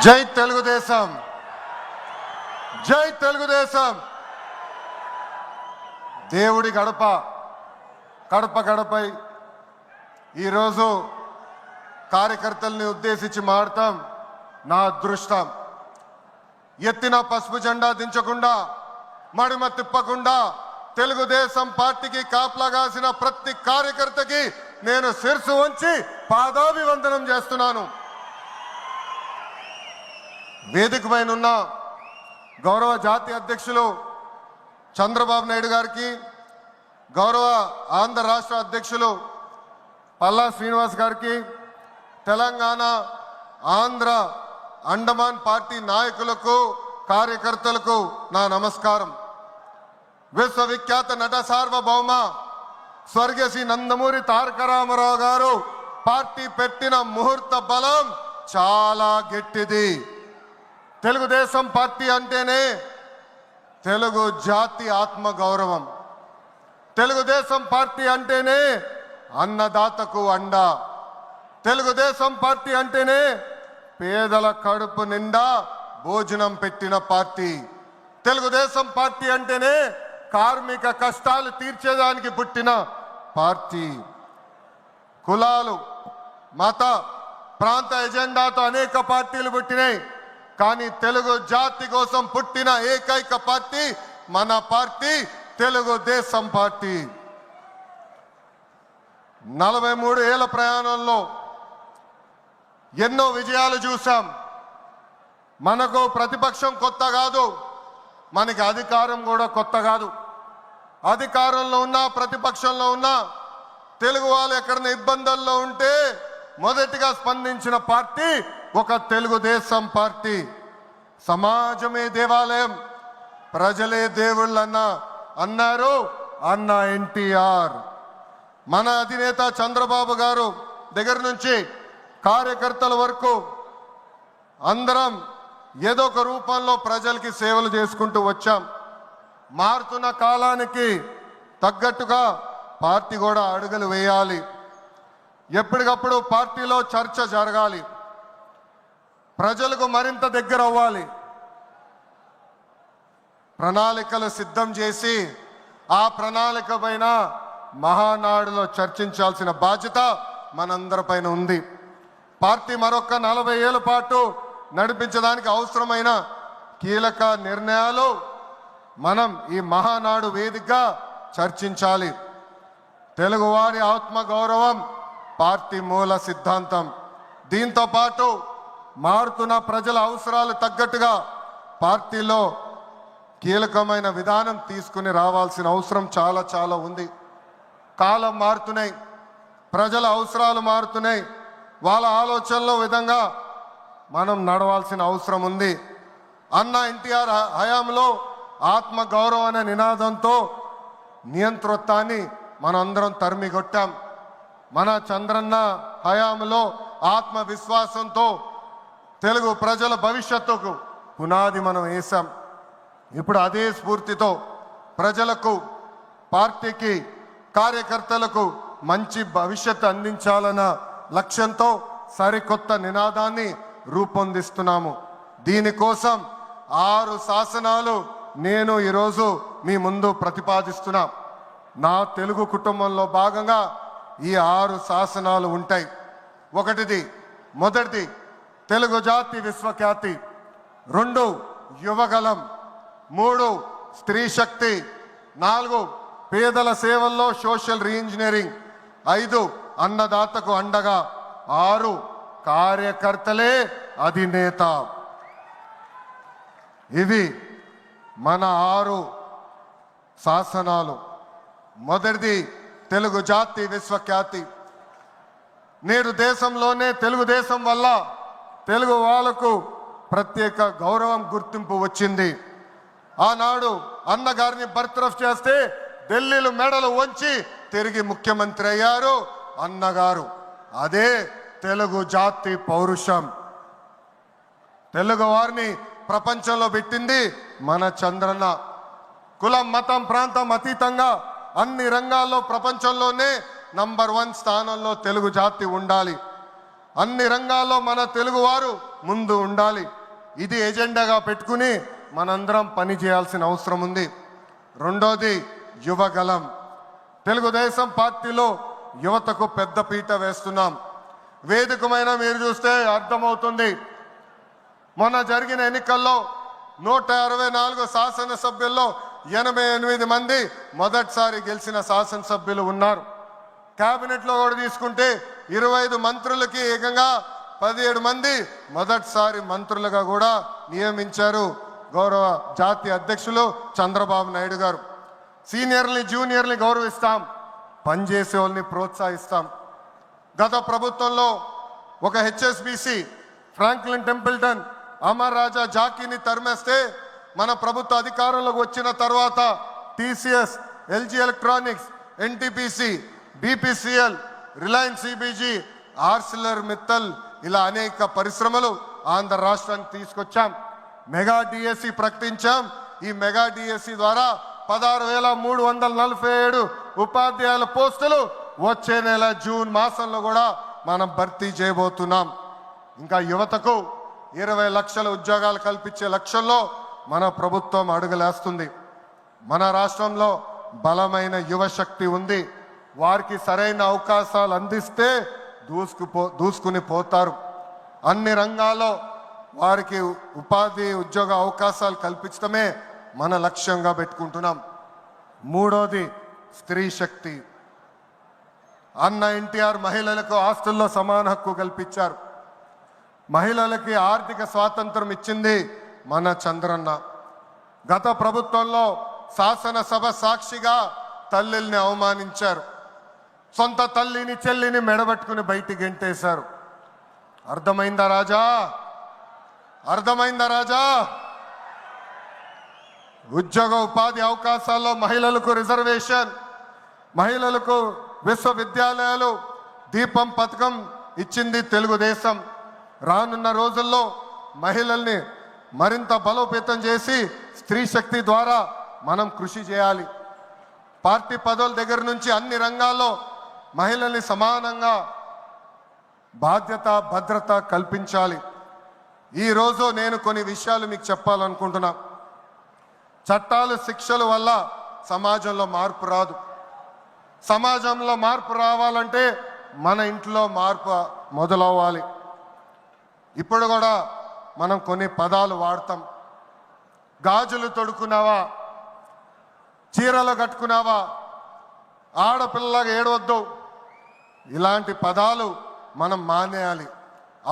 జై తెలుగుదేశం, జై తెలుగుదేశం. దేవుడి గడప కడప గడపై ఈరోజు కార్యకర్తల్ని ఉద్దేశించి మాడతాం. నా అదృష్టం, ఎత్తిన పసుపు జెండా దించకుండా, మడిమ తిప్పకుండా తెలుగుదేశం పార్టీకి కాపలాగాసిన ప్రతి కార్యకర్తకి నేను శిరసు వంచి పాదాభివందనం చేస్తున్నాను. వేదిక పైన ఉన్న గౌరవ జాతీయ అధ్యక్షులు చంద్రబాబు నాయుడు గారికి, గౌరవ ఆంధ్ర రాష్ట్ర అధ్యక్షులు పల్లా శ్రీనివాస్ గారికి, తెలంగాణ, ఆంధ్ర, అండమాన్ పార్టీ నాయకులకు, కార్యకర్తలకు నా నమస్కారం. విశ్వవిఖ్యాత నట సార్వభౌమ స్వర్గీయ శ్రీ నందమూరి తారక రామారావు గారు పార్టీ పెట్టిన ముహూర్త బలం చాలా గట్టిది. తెలుగుదేశం పార్టీ అంటేనే తెలుగు జాతి ఆత్మ గౌరవం. తెలుగుదేశం పార్టీ అంటేనే అన్నదాతకు అండ. తెలుగుదేశం పార్టీ అంటేనే పేదల కడుపు నిండా భోజనం పెట్టిన పార్టీ. తెలుగుదేశం పార్టీ అంటేనే కార్మిక కష్టాలు తీర్చేదానికి పుట్టిన పార్టీ. కులాలు, మత, ప్రాంత ఎజెండాతో అనేక పార్టీలు పుట్టినాయి. కానీ తెలుగు జాతి కోసం పుట్టిన ఏకైక పార్టీ మన పార్టీ తెలుగుదేశం పార్టీ. 43 ఏళ్ల ప్రయాణంలో ఎన్నో విజయాలు చూసాం. మనకు ప్రతిపక్షం కొత్త కాదు, మనకి అధికారం కూడా కొత్త కాదు. అధికారంలో ఉన్నా, ప్రతిపక్షంలో ఉన్నా తెలుగు వాళ్ళు ఎక్కడైనా ఇబ్బందుల్లో ఉంటే మొదటిగా స్పందించిన పార్టీ ఒక తెలుగుదేశం పార్టీ. సమాజమే దేవాలయం, ప్రజలే దేవుళ్ళన్న అన్నారు అన్న ఎన్టీఆర్. మన అధినేత చంద్రబాబు గారు దగ్గర నుంచి కార్యకర్తల వరకు అందరం ఏదో ఒక రూపంలో ప్రజలకి సేవలు చేసుకుంటూ వచ్చాం. మారుతున్న కాలానికి తగ్గట్టుగా పార్టీ కూడా అడుగులు వేయాలి. ఎప్పటికప్పుడు పార్టీలో చర్చ జరగాలి, ప్రజలకు మరింత దగ్గర అవ్వాలి. ప్రణాళికలు సిద్ధం చేసి ఆ ప్రణాళిక పైన మహానాడులో చర్చించాల్సిన బాధ్యత మనందరిపైన ఉంది. పార్టీ మరొక 40 ఏళ్ల పాటు నడిపించడానికి అవసరమైన కీలక నిర్ణయాలు మనం ఈ మహానాడు వేదికగా చర్చించాలి. తెలుగువారి ఆత్మ గౌరవం పార్టీ మూల సిద్ధాంతం. దీంతో పాటు మారుతున్న ప్రజల అవసరాలు తగ్గట్టుగా పార్టీలో కీలకమైన విధానం తీసుకుని రావాల్సిన అవసరం చాలా చాలా ఉంది. కాలం మారుతున్నాయి, ప్రజల అవసరాలు మారుతున్నాయి. వాళ్ళ ఆలోచనల విధంగా మనం నడవాల్సిన అవసరం ఉంది. అన్న ఎన్టీఆర్ హయాంలో ఆత్మ గౌరవం అనే నినాదంతో నియంతృత్వాన్ని మనందరం తరిమికొట్టాం. మన చంద్రన్న హయాంలో ఆత్మవిశ్వాసంతో తెలుగు ప్రజల భవిష్యత్తుకు పునాది మనం వేశాం. ఇప్పుడు అదే స్ఫూర్తితో ప్రజలకు, పార్టీకి, కార్యకర్తలకు మంచి భవిష్యత్తు అందించాలన్న లక్ష్యంతో సరికొత్త నినాదాన్ని రూపొందిస్తున్నాము. దీనికోసం 6 శాసనాలు నేను ఈరోజు మీ ముందు ప్రతిపాదిస్తున్నా. నా తెలుగు కుటుంబంలో భాగంగా ఈ 6 శాసనాలు ఉంటాయి. మొదటిది తెలుగు జాతి విశ్వఖ్యాతి, 2 యువగలం, 3 స్త్రీ శక్తి, 4 పేదల సేవల్లో సోషల్ రీఇంజనీరింగ్, 5 అన్నదాతకు అండగా, 6 కార్యకర్తలే అధినేత. ఇవి మన 6 శాసనాలు. మొదటిది తెలుగు జాతి విశ్వఖ్యాతి. నేడు దేశంలోనే తెలుగుదేశం వల్ల తెలుగు వాళ్ళకు ప్రత్యేక గౌరవం, గుర్తింపు వచ్చింది. ఆనాడు అన్నగారిని బర్తరఫ్ చేస్తే ఢిల్లీలో మెడలు వంచి తిరిగి ముఖ్యమంత్రి అయ్యారు అన్నగారు. అదే తెలుగు జాతి పౌరుషం. తెలుగు వారిని ప్రపంచంలో పెట్టింది మన చంద్రన్న. కులం, మతం, ప్రాంతం అతీతంగా అన్ని రంగాల్లో ప్రపంచంలోనే నంబర్ 1 స్థానంలో తెలుగు జాతి ఉండాలి. అన్ని రంగాల్లో మన తెలుగువారు ముందు ఉండాలి. ఇది ఎజెండాగా పెట్టుకుని మనందరం పని చేయాల్సిన అవసరం ఉంది. రెండోది యువగలం. తెలుగుదేశం పార్టీలో యువతకు పెద్ద పీట వేస్తున్నాం. వేదికమైన మీరు చూస్తే అర్థమవుతుంది. మొన్న జరిగిన ఎన్నికల్లో 164 శాసనసభ్యుల్లో 88 మంది మొదటిసారి గెలిచిన శాసనసభ్యులు ఉన్నారు. కేబినెట్లో కూడా తీసుకుంటే 25 మంత్రులకి ఏకంగా 17 మంది మొదటిసారి మంత్రులుగా కూడా నియమించారు గౌరవ జాతీయ అధ్యక్షులు చంద్రబాబు నాయుడు గారు. సీనియర్ని జూనియర్ని గౌరవిస్తాం, పనిచేసే వాళ్ళని ప్రోత్సహిస్తాం. గత ప్రభుత్వంలో ఒక HSBC Franklin Templeton Amar Raja జాకీని తరిమేస్తే మన ప్రభుత్వ అధికారంలోకి వచ్చిన తర్వాత TCS, LG electronics, NTPC, BPCL, Reliance CBG, Arcelor Mittal ఇలా అనేక పరిశ్రమలు ఆంధ్ర రాష్ట్రానికి తీసుకొచ్చాం. మెగా డిఎస్సి ప్రకటించాం. ఈ మెగా డిఎస్సి ద్వారా 16,347 ఉపాధ్యాయుల పోస్టులు వచ్చే నెల జూన్ మాసంలో కూడా మనం భర్తీ చేయబోతున్నాం. ఇంకా యువతకు 20 లక్షల ఉద్యోగాలు కల్పించే లక్ష్యంలో మన ప్రభుత్వం అడుగులేస్తుంది. మన రాష్ట్రంలో బలమైన యువశక్తి ఉంది. వారికి సరైన అవకాశాలు అందిస్తే దూసుకుని పోతారు. అన్ని రంగాల్లో వారికి ఉపాధి ఉద్యోగ అవకాశాలు కల్పించడమే మన లక్ష్యంగా పెట్టుకుంటున్నాం. మూడోది స్త్రీ శక్తి. అన్న ఎన్టీఆర్ మహిళలకు ఆస్తుల్లో సమాన హక్కు కల్పించారు. మహిళలకి ఆర్థిక స్వాతంత్రం ఇచ్చింది మన చంద్రన్న. గత ప్రభుత్వంలో శాసనసభ సాక్షిగా తల్లిల్ని అవమానించారు. సొంత తల్లిని చెల్లిని మెడబెట్టుకుని బయటికి గెంటేశారు. అర్థమైందా రాజా? అర్థమైందా రాజా? ఉద్యోగ ఉపాధి అవకాశాల్లో మహిళలకు రిజర్వేషన్, మహిళలకు విశ్వవిద్యాలయాలు, దీపం పథకం ఇచ్చింది తెలుగుదేశం. రానున్న రోజుల్లో మహిళల్ని మరింత బలోపేతం చేసి స్త్రీ శక్తి ద్వారా మనం కృషి చేయాలి. పార్టీ పదవుల దగ్గర నుంచి అన్ని రంగాల్లో మహిళల్ని సమానంగా బాధ్యత భద్రత కల్పించాలి. ఈరోజు నేను కొన్ని విషయాలు మీకు చెప్పాలనుకుంటున్నా. చట్టాలు శిక్షల వల్ల సమాజంలో మార్పు రాదు. సమాజంలో మార్పు రావాలంటే మన ఇంట్లో మార్పు మొదలవ్వాలి. ఇప్పుడు కూడా మనం కొన్ని పదాలు వాడతాం. గాజులు తొడుకున్నావా, చీరలు కట్టుకున్నావా, ఆడపిల్లగా ఏడవద్దు, ఇలాంటి పదాలు మనం మానేయాలి.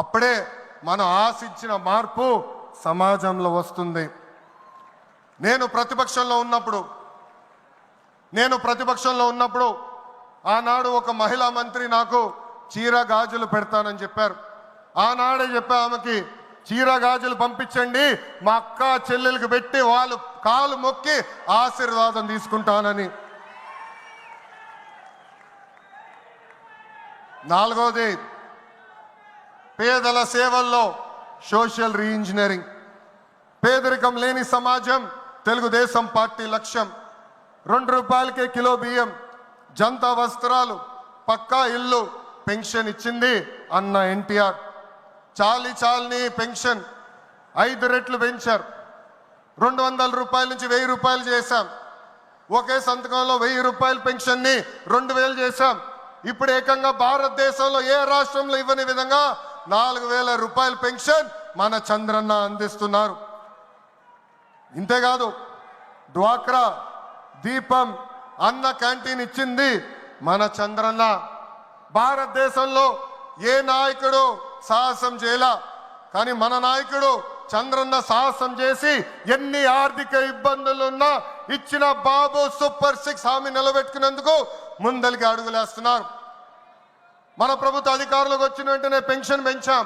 అప్పుడే మనం ఆశించిన మార్పు సమాజంలో వస్తుంది. నేను ప్రతిపక్షంలో ఉన్నప్పుడు ఆనాడు ఒక మహిళా మంత్రి నాకు చీర గాజులు పెడతానని చెప్పారు. ఆనాడే చెప్పా ఆమెకి, చీర గాజులు పంపించండి, మా అక్క చెల్లెలకు పెట్టి వాళ్ళు కాలు మొక్కి ఆశీర్వాదం తీసుకుంటానని. నాలుగోది పేదల సేవల్లో సోషల్ రీఇంజనీరింగ్. పేదరికం లేని సమాజం తెలుగుదేశం పార్టీ లక్ష్యం. 2 రూపాయలకే కిలో బియ్యం, జంతా వస్త్రాలు, పక్కా ఇల్లు, పెన్షన్ ఇచ్చింది అన్న ఎన్టీఆర్. చాలని పెన్షన్ 5 రెట్లు పెంచారు. 200 రూపాయల నుంచి 1000 రూపాయలు చేశాం. ఒకే సంతకంలో 1000 రూపాయల పెన్షన్ని 2000 చేశాం. ఇప్పుడు ఏకంగా భారతదేశంలో ఏ రాష్ట్రంలో ఇవ్వని విధంగా 4000 రూపాయల పెన్షన్ మన చంద్రన్న అందిస్తున్నారు. ఇంతేకాదు డ్వాక్రా, దీపం, అన్న క్యాంటీన్ ఇచ్చింది మన చంద్రన్న. భారతదేశంలో ఏ నాయకుడు సాహసం చేయలా, కానీ మన నాయకుడు చంద్రన్న సాహసం చేసి ఎన్ని ఆర్థిక ఇబ్బందులున్నా ఇచ్చిన బాబు సూపర్ 6 హామీ నిలబెట్టుకునేందుకు ముందలికి అడుగులేస్తున్నారు. మన ప్రభుత్వ అధికారులకు వచ్చిన వెంటనే పెన్షన్ పెంచాం.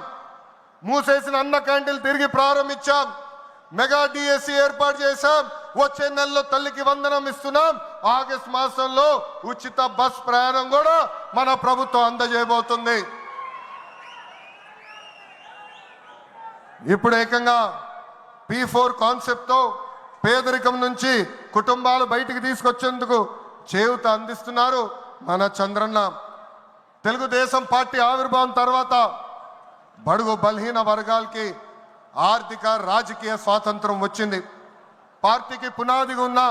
మూసేసిన అన్న క్యాంటీన్లు తిరిగి ప్రారంభించాం. మెగా డిఎస్సి ఏర్పాటు చేశాం. వచ్చే నెలలో తల్లికి వందనం ఇస్తున్నాం. ఆగస్టు మాసంలో ఉచిత బస్ ప్రయాణం కూడా మన ప్రభుత్వం అందజేయబోతుంది. ఇప్పుడు ఏకంగా P4 కాన్సెప్ట్తో పేదరికం నుంచి కుటుంబాలు బయటికి తీసుకొచ్చేందుకు చేయూత అందిస్తున్నారు మన చంద్రన్న. తెలుగుదేశం పార్టీ ఆవిర్భావం తర్వాత బడుగు బలహీన వర్గాలకి ఆర్థిక రాజకీయ స్వాతంత్రం వచ్చింది. పార్టీకి పునాదిగా ఉన్న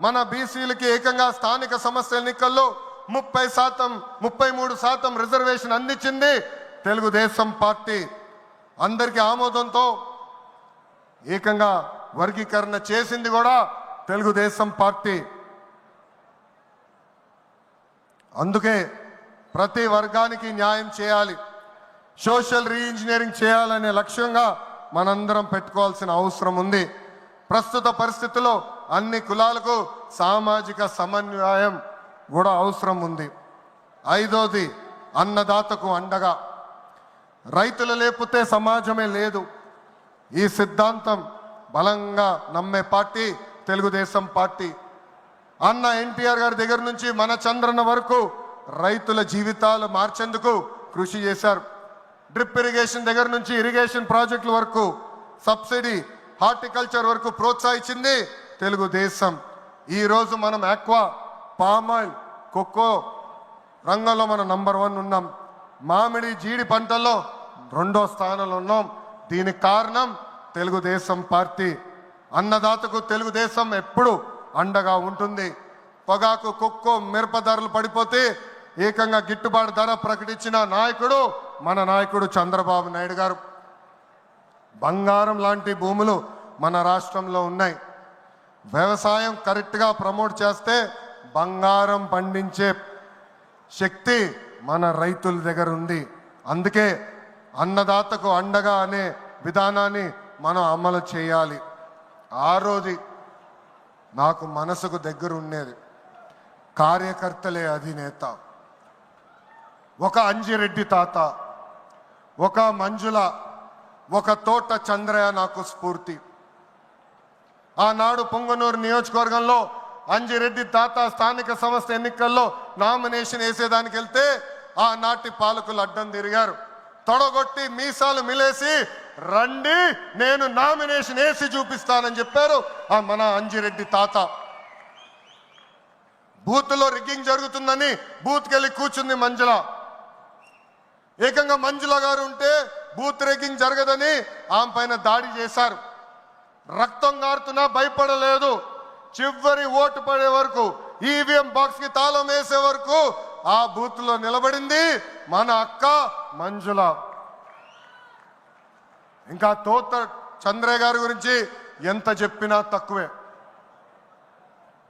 మన బీసీలకి ఏకంగా స్థానిక సంస్థల ఎన్నికల్లో 33% రిజర్వేషన్ అందించింది తెలుగుదేశం పార్టీ. అందరికీ ఆమోదంతో ఏకంగా వర్గీకరణ చేసింది కూడా తెలుగుదేశం పార్టీ. అందుకే ప్రతి వర్గానికి న్యాయం చేయాలి, సోషల్ రీఇంజనీరింగ్ చేయాలనే లక్ష్యంగా మనందరం పెట్టుకోవాల్సిన అవసరం ఉంది. ప్రస్తుత పరిస్థితుల్లో అన్ని కులాలకు సామాజిక సమన్వయం కూడా అవసరం ఉంది. ఐదోది అన్నదాతకు అండగా. రైతులు లేకపోతే సమాజమే లేదు. ఈ సిద్ధాంతం బలంగా నమ్మే పార్టీ తెలుగుదేశం పార్టీ. అన్న ఎన్టీఆర్ గారి దగ్గర నుంచి మన చంద్రన్న వరకు రైతుల జీవితాలు మార్చేందుకు కృషి చేశారు. డ్రిప్ ఇరిగేషన్ దగ్గర నుంచి ఇరిగేషన్ ప్రాజెక్టుల వరకు, సబ్సిడీ హార్టికల్చర్ వరకు ప్రోత్సహించింది తెలుగుదేశం. ఈరోజు మనం ఆక్వా, పామాయిల్, కోకో రంగంలో మనం నంబర్ 1 ఉన్నాం. మామిడి, జీడి పంటల్లో 2వ స్థానంలో ఉన్నాం. దీనికి కారణం తెలుగుదేశం పార్టీ. అన్నదాతకు తెలుగుదేశం ఎప్పుడు అండగా ఉంటుంది. పొగాకు, కొక్కో, మిరప ధరలు పడిపోతే ఏకంగా గిట్టుబాటు ధర ప్రకటించిన నాయకుడు మన నాయకుడు చంద్రబాబు నాయుడు గారు. బంగారం లాంటి భూములు మన రాష్ట్రంలో ఉన్నాయి. వ్యవసాయం కరెక్ట్గా ప్రమోట్ చేస్తే బంగారం పండించే శక్తి మన రైతుల దగ్గర ఉంది. అందుకే అన్నదాతకు అండగా అనే విధానాన్ని మనం అమలు చేయాలి. ఆరోది నాకు మనసుకు దగ్గర ఉండేది, కార్యకర్తలే అధినేత. ఒక అంజిరెడ్డి తాత, ఒక మంజుల, ఒక తోట చంద్రయ్య నాకు స్ఫూర్తి. ఆనాడు పొంగనూరు నియోజకవర్గంలో అంజిరెడ్డి తాత స్థానిక సంస్థ ఎన్నికల్లో నామినేషన్ వేసేదానికి వెళ్తే ఆనాటి పాలకులు అడ్డం తిరిగారు. తొడగొట్టి మీసాలు మిలేసి రండి నేను నామినేషన్ వేసి చూపిస్తానని చెప్పారు మన అంజిరెడ్డి తాత. బూత్లో రిగ్గింగ్ జరుగుతుందని బూత్కి వెళ్ళి కూర్చుంది మంజుల. ఏకంగా మంజుల గారు ఉంటే బూత్ రిగ్గింగ్ జరగదని ఆమె పైన దాడి చేశారు. రక్తం గారుతున్నా భయపడలేదు. చివరి ఓటు పడే వరకు, ఈవీఎం బాక్స్ కి తాళం వేసే వరకు ఆ బూత్ లో నిలబడింది మన అక్క మంజుల. ఇంకా తోట చంద్రయ్య గారి గురించి ఎంత చెప్పినా తక్కువే.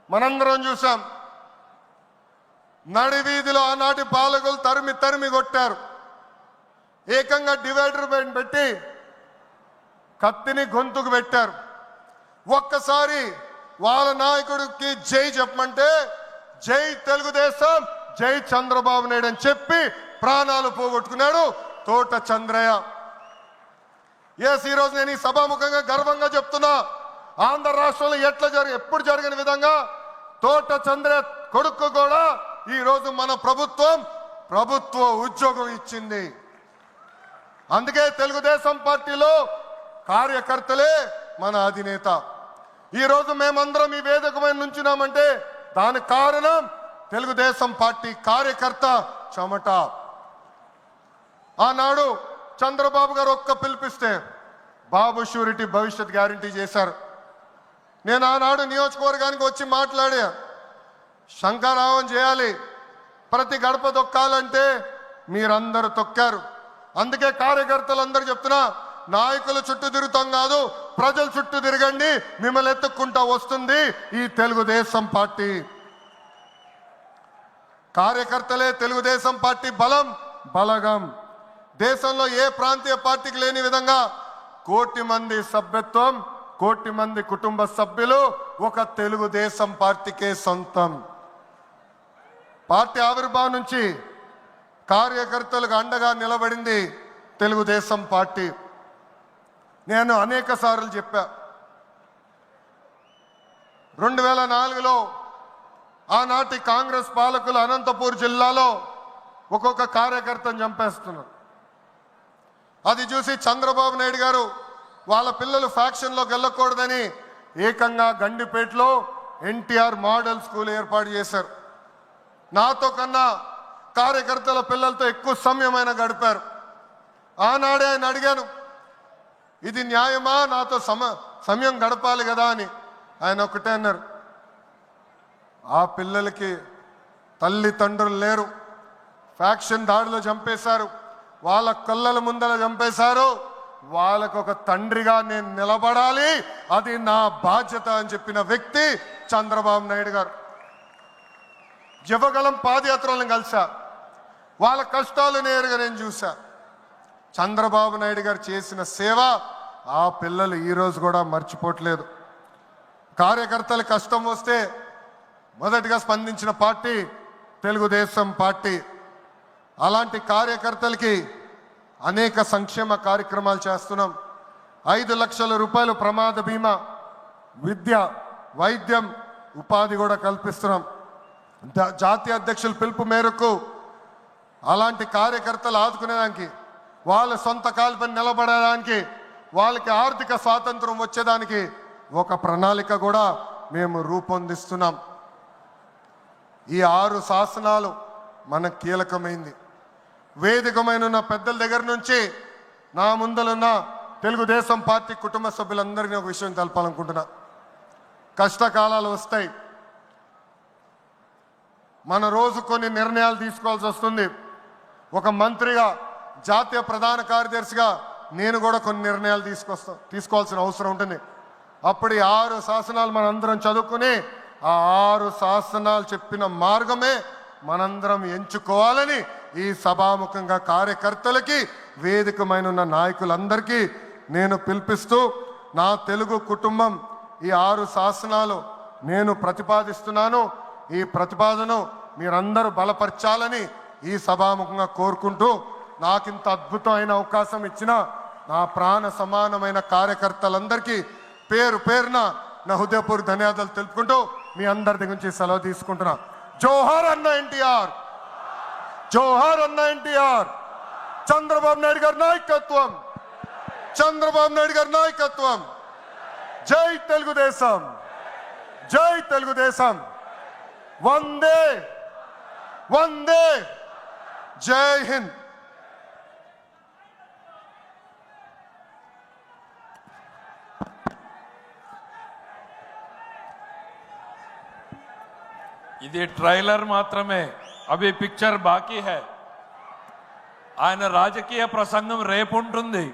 మనందరం చూసాం, నడివీధిలో ఆనాటి పాలకులు తరిమి తరిమి కొట్టారు. ఏకంగా డివైడర్ పెట్టి కత్తిని గొంతుకు పెట్టారు. ఒక్కసారి వాళ్ళ నాయకుడికి జై చెప్పమంటే జై తెలుగుదేశం, జై చంద్రబాబు నాయుడు అని చెప్పి ప్రాణాలు పోగొట్టుకున్నాడు తోట చంద్రయ్య. ఈరోజు నేను ఈ సభాముఖంగా గర్వంగా చెప్తున్నా, ఆంధ్ర రాష్ట్రంలో ఎప్పుడు జరిగిన విధంగా తోట చంద్రయ్య కొడుకు కూడా ఈరోజు మన ప్రభుత్వ ఉద్యోగం ఇచ్చింది. అందుకే తెలుగుదేశం పార్టీలో కార్యకర్తలే మన అధినేత. ఈరోజు మేమందరం ఈ వేదిక మీద నుంచున్నామంటే దానికి కారణం తెలుగుదేశం పార్టీ కార్యకర్త చెమట. ఆనాడు చంద్రబాబు గారు ఒక్క పిలిపిస్తే బాబు షూరిటీ భవిష్యత్ గ్యారంటీ చేశారు. నేను ఆనాడు నియోజకవర్గానికి వచ్చి మాట్లాడా, శంకరావం చేయాలి, ప్రతి గడప తొక్కాలంటే మీరందరూ తొక్కారు. అందుకే కార్యకర్తలందరూ చెప్తున్నా, నాయకుల చుట్టూ తిరుగుతాం కాదు, ప్రజల చుట్టూ తిరగండి, మిమ్మల్ని ఎత్తుక్కుంటా వస్తుంది ఈ తెలుగుదేశం పార్టీ. కార్యకర్తలే తెలుగుదేశం పార్టీ బలగం. దేశంలో ఏ ప్రాంతీయ పార్టీకి లేని విధంగా 1 కోటి మంది సభ్యత్వం, 1 కోటి మంది కుటుంబ సభ్యులు ఒక తెలుగుదేశం పార్టీకే సొంతం. పార్టీ ఆవిర్భావం నుంచి కార్యకర్తలకు అండగా నిలబడింది తెలుగుదేశం పార్టీ. నేను అనేక సార్లు చెప్పా, 2004లో ఆనాటి కాంగ్రెస్ పాలకులు అనంతపూర్ జిల్లాలో ఒక్కొక్క కార్యకర్తను చంపేస్తున్నారు. అది చూసి చంద్రబాబు నాయుడు గారు వాళ్ళ పిల్లలు ఫ్యాక్షన్లోకి వెళ్ళకూడదని ఏకంగా గండిపేటలో ఎన్టీఆర్ మోడల్ స్కూల్ ఏర్పాటు చేశారు. నాతో కన్నా కార్యకర్తల పిల్లలతో ఎక్కువ సమయమైన గడిపారు. ఆనాడే ఆయన అడిగాను, ఇది న్యాయమా, నాతో సమయం గడపాలి కదా అని. ఆయన ఒకటే అన్నారు, ఆ పిల్లలకి తల్లిదండ్రులు లేరు, ఫ్యాక్షన్ దాడిలో చంపేశారు, వాళ్ళ కళ్ళల ముందర చంపేశారు, వాళ్ళకు ఒక తండ్రిగా నేను నిలబడాలి, అది నా బాధ్యత అని చెప్పిన వ్యక్తి చంద్రబాబు నాయుడు గారు. యువగలం పాదయాత్రలను కలిసా, వాళ్ళ కష్టాలు నేరుగా నేను చూసా. చంద్రబాబు నాయుడు గారు చేసిన సేవ ఆ పిల్లలు ఈరోజు కూడా మర్చిపోవట్లేదు. కార్యకర్తల కష్టం వస్తే మొదటిగా స్పందించిన పార్టీ తెలుగుదేశం పార్టీ. అలాంటి కార్యకర్తలకి అనేక సంక్షేమ కార్యక్రమాలు చేస్తున్నాం. 5 లక్షల రూపాయలు ప్రమాద బీమా, విద్య, వైద్యం, ఉపాధి కూడా కల్పిస్తున్నాం. జాతీయ అధ్యక్షుల పిలుపు మేరకు అలాంటి కార్యకర్తలు ఆదుకునేదానికి, వాళ్ళ సొంత కాలుపై నిలబడడానికి, వాళ్ళకి ఆర్థిక స్వాతంత్రం వచ్చేదానికి ఒక ప్రణాళిక కూడా మేము రూపొందిస్తున్నాం. ఈ 6 శాసనాలు మనకు కీలకమైంది. వేదికమైన పెద్దల దగ్గర నుంచి నా ముందలున్న తెలుగుదేశం పార్టీ కుటుంబ సభ్యులందరినీ ఒక విషయం తెలపాలనుకుంటున్నా. కష్టకాలాలు వస్తాయి, మన రోజు కొన్ని నిర్ణయాలు తీసుకోవాల్సి వస్తుంది. ఒక మంత్రిగా, జాతీయ ప్రధాన కార్యదర్శిగా నేను కూడా కొన్ని నిర్ణయాలు తీసుకోవాల్సిన అవసరం ఉంటుంది. అప్పుడు ఈ 6 శాసనాలు మనందరం చదువుకుని ఆ 6 శాసనాలు చెప్పిన మార్గమే మనందరం ఎంచుకోవాలని ఈ సభాముఖంగా కార్యకర్తలకి, వేదికమైన ఉన్న నాయకులందరికీ నేను పిలిపిస్తూ, నా తెలుగు కుటుంబం ఈ 6 శాసనాలు నేను ప్రతిపాదిస్తున్నాను. ఈ ప్రతిపాదనను మీరందరూ బలపరచాలని ఈ సభాముఖంగా కోరుకుంటూ, నాకింత అద్భుతమైన అవకాశం ఇచ్చిన నా ప్రాణ సమానమైన కార్యకర్తలందరికీ పేరు పేరున నా హృదయపూర్వక ధన్యవాదాలు తెలుపుకుంటూ మీ అందరి దగ్గర నుంచి సెలవు తీసుకుంటున్నా. జోహార్ అన్న ఎన్టీఆర్, జోహార్ అన్న ఎన్టీఆర్. చంద్రబాబు నాయుడు గారి నాయకత్వం, చంద్రబాబు నాయుడు గారి నాయకత్వం. జై తెలుగుదేశం, జై తెలుగుదేశం. వందే వందే, జై హింద్. ఇది ట్రైలర్ మాత్రమే, అవి పిక్చర్ బాకీ హై. ఆయన రాజకీయ ప్రసంగం రేపు ఉంటుంది.